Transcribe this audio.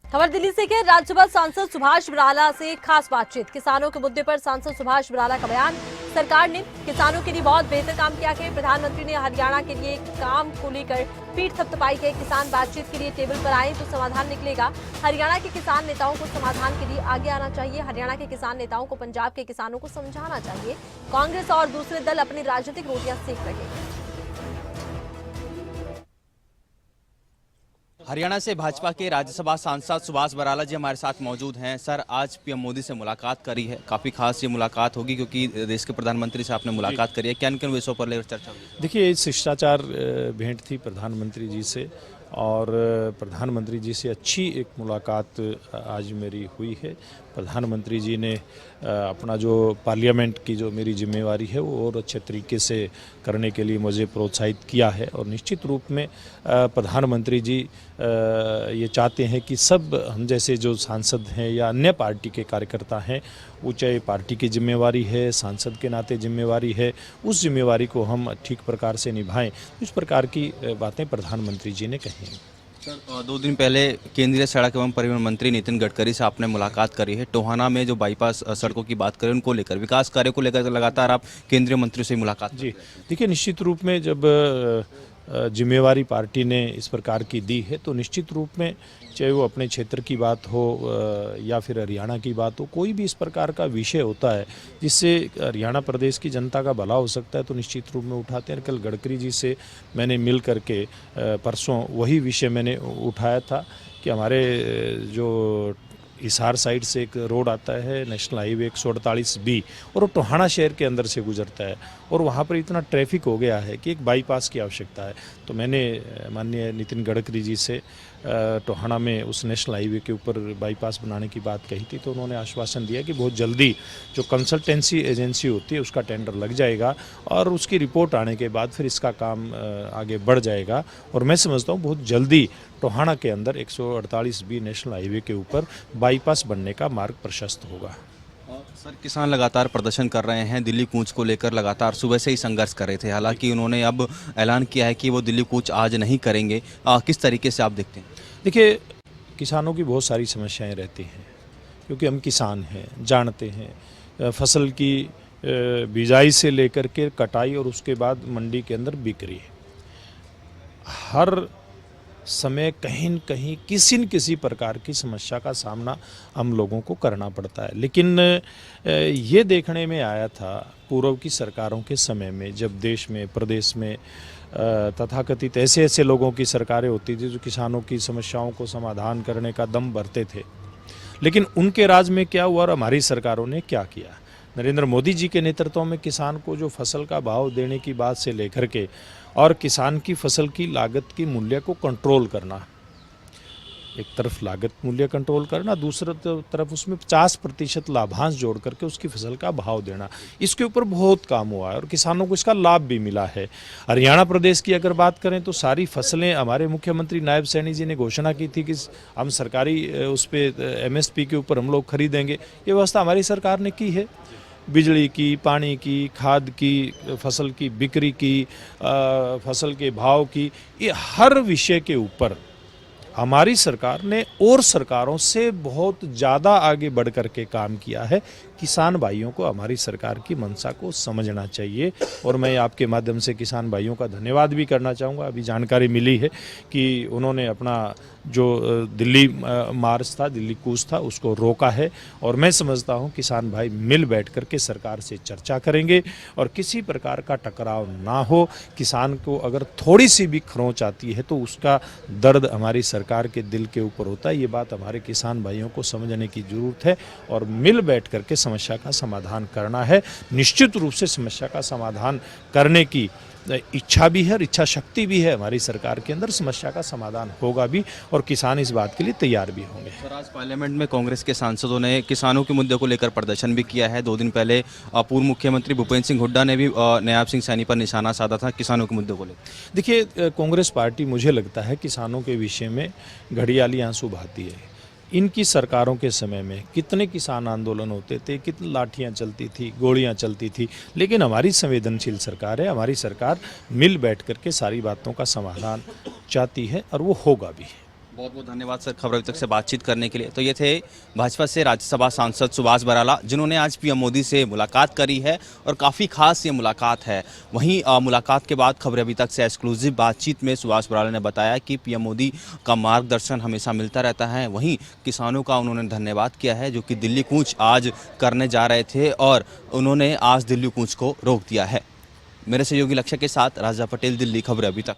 खबर दिल्ली से है। राज्यसभा सांसद सुभाष बराला से खास बातचीत। किसानों के मुद्दे पर सांसद सुभाष बराला का बयान। सरकार ने किसानों के लिए बहुत बेहतर काम किया है। प्रधानमंत्री ने हरियाणा के लिए काम को लेकर पीठ थपथपाई है। किसान बातचीत के लिए टेबल पर आए तो समाधान निकलेगा। हरियाणा के किसान नेताओं को समाधान के लिए आगे आना चाहिए। हरियाणा के किसान नेताओं को पंजाब के किसानों को समझाना चाहिए। कांग्रेस और दूसरे दल अपनी राजनीतिक रोटियां सेक रहे हैं। हरियाणा से भाजपा के राज्यसभा सांसद सुभाष बराला जी हमारे साथ मौजूद हैं। सर, आज पीएम मोदी से मुलाकात करी है, काफ़ी खास ये मुलाकात होगी क्योंकि देश के प्रधानमंत्री से आपने मुलाकात करी है। किन किन विषयों पर लेकर चर्चा हुई? देखिए, शिष्टाचार भेंट थी प्रधानमंत्री जी से, और प्रधानमंत्री जी से अच्छी एक मुलाकात आज मेरी हुई है। प्रधानमंत्री जी ने अपना जो पार्लियामेंट की जो मेरी जिम्मेवारी है वो और अच्छे तरीके से करने के लिए मुझे प्रोत्साहित किया है। और निश्चित रूप में प्रधानमंत्री जी ये चाहते हैं कि सब हम जैसे जो सांसद हैं या अन्य पार्टी के कार्यकर्ता हैं, वो चाहे पार्टी की जिम्मेवारी है, सांसद के नाते जिम्मेवारी है, उस जिम्मेवारी को हम ठीक प्रकार से निभाएं। इस प्रकार की बातें प्रधानमंत्री जी ने कही। सर, 2 दिन पहले केंद्रीय सड़क एवं परिवहन मंत्री नितिन गडकरी से आपने मुलाकात करी है। टोहाना में जो बाईपास सड़कों की बात करें, उनको लेकर, विकास कार्यों को लेकर लगातार आप केंद्रीय मंत्री से मुलाकात जी। देखिए, निश्चित रूप में जब जिम्मेवारी पार्टी ने इस प्रकार की दी है तो निश्चित रूप में चाहे वो अपने क्षेत्र की बात हो या फिर हरियाणा की बात हो, कोई भी इस प्रकार का विषय होता है जिससे हरियाणा प्रदेश की जनता का भला हो सकता है तो निश्चित रूप में उठाते हैं। कल गडकरी जी से मैंने मिल करके परसों वही विषय मैंने उठाया था कि हमारे जो हिसार साइड से एक रोड आता है, नेशनल हाईवे 148B, और वो टोहाना शहर के अंदर से गुजरता है और वहाँ पर इतना ट्रैफिक हो गया है कि एक बाईपास की आवश्यकता है। तो मैंने माननीय नितिन गडकरी जी से टोहाना में उस नेशनल हाईवे के ऊपर बाईपास बनाने की बात कही थी, तो उन्होंने आश्वासन दिया कि बहुत जल्दी जो कंसल्टेंसी एजेंसी होती है उसका टेंडर लग जाएगा और उसकी रिपोर्ट आने के बाद फिर इसका काम आगे बढ़ जाएगा। और मैं समझता हूँ बहुत जल्दी टोहाना के अंदर 148B नेशनल हाईवे के ऊपर बाईपास बनने का मार्ग प्रशस्त होगा। सर, किसान लगातार प्रदर्शन कर रहे हैं। दिल्ली कूच को लेकर लगातार सुबह से ही संघर्ष कर रहे थे। हालांकि उन्होंने अब ऐलान किया है कि वो दिल्ली कूच आज नहीं करेंगे। किस तरीके से आप देखते हैं? देखिए, किसानों की बहुत सारी समस्याएं रहती हैं क्योंकि हम किसान हैं, जानते हैं फसल की बिजाई से लेकर के कटाई और उसके बाद मंडी के अंदर बिक्री, हर समय कहीं न कहीं किसी न किसी प्रकार की समस्या का सामना हम लोगों को करना पड़ता है। लेकिन ये देखने में आया था पूर्व की सरकारों के समय में, जब देश में, प्रदेश में तथाकथित ऐसे लोगों की सरकारें होती थी जो किसानों की समस्याओं को समाधान करने का दम भरते थे। लेकिन उनके राज में क्या हुआ और हमारी सरकारों ने क्या किया? नरेंद्र मोदी जी के नेतृत्व में किसान को जो फसल का भाव देने की बात से लेकर के और किसान की फसल की लागत की मूल्य को कंट्रोल करना, एक तरफ लागत मूल्य कंट्रोल करना, दूसरी तरफ उसमें 50% लाभांश जोड़ करके उसकी फसल का भाव देना, इसके ऊपर बहुत काम हुआ है और किसानों को इसका लाभ भी मिला है। हरियाणा प्रदेश की अगर बात करें तो सारी फसलें हमारे मुख्यमंत्री नायब सैनी जी ने घोषणा की थी कि हम सरकारी उस पर MSP के ऊपर हम लोग खरीदेंगे। ये व्यवस्था हमारी सरकार ने की है। बिजली की, पानी की, खाद की, फसल की बिक्री की, फसल के भाव की, ये हर विषय के ऊपर हमारी सरकार ने और सरकारों से बहुत ज़्यादा आगे बढ़ कर के काम किया है। किसान भाइयों को हमारी सरकार की मंशा को समझना चाहिए और मैं आपके माध्यम से किसान भाइयों का धन्यवाद भी करना चाहूँगा। अभी जानकारी मिली है कि उन्होंने अपना जो दिल्ली मार्च था, दिल्ली कूच था, उसको रोका है और मैं समझता हूँ किसान भाई मिल बैठ कर के सरकार से चर्चा करेंगे और किसी प्रकार का टकराव ना हो। किसान को अगर थोड़ी सी भी खरोंच आती है तो उसका दर्द हमारी सरकार के दिल के ऊपर होता है। ये बात हमारे किसान भाइयों को समझने की ज़रूरत है और मिल बैठ कर के समस्या का समाधान करना है। निश्चित रूप से समस्या का समाधान करने की इच्छा भी है और इच्छा शक्ति भी है हमारी सरकार के अंदर। समस्या का समाधान होगा भी और किसान इस बात के लिए तैयार भी होंगे। सर, आज पार्लियामेंट में कांग्रेस के सांसदों ने किसानों के मुद्दे को लेकर प्रदर्शन भी किया है। 2 दिन पहले पूर्व मुख्यमंत्री भूपेंद्र सिंह हुड्डा ने भी नायब सिंह सैनी पर निशाना साधा था किसानों के मुद्दे को लेकर। देखिए, कांग्रेस पार्टी मुझे लगता है किसानों के विषय में घड़ियाली आंसू बहाती है। इनकी सरकारों के समय में कितने किसान आंदोलन होते थे, कितनी लाठियां चलती थी, गोलियां चलती थी, लेकिन हमारी संवेदनशील सरकार है। हमारी सरकार मिल बैठ करके सारी बातों का समाधान चाहती है और वो होगा भी। बहुत बहुत धन्यवाद सर खबर अभी तक से बातचीत करने के लिए। तो ये थे भाजपा से राज्यसभा सांसद सुभाष बराला, जिन्होंने आज पीएम मोदी से मुलाकात करी है और काफ़ी खास ये मुलाकात है। वहीं मुलाकात के बाद खबर अभी तक से एक्सक्लूसिव बातचीत में सुभाष बराला ने बताया कि पीएम मोदी का मार्गदर्शन हमेशा मिलता रहता है। वहीं किसानों का उन्होंने धन्यवाद किया है जो कि दिल्ली कूच आज करने जा रहे थे और उन्होंने आज दिल्ली कूच को रोक दिया है। मेरे सहयोगी लक्ष्य के साथ राजा पटेल, दिल्ली। खबर अभी तक।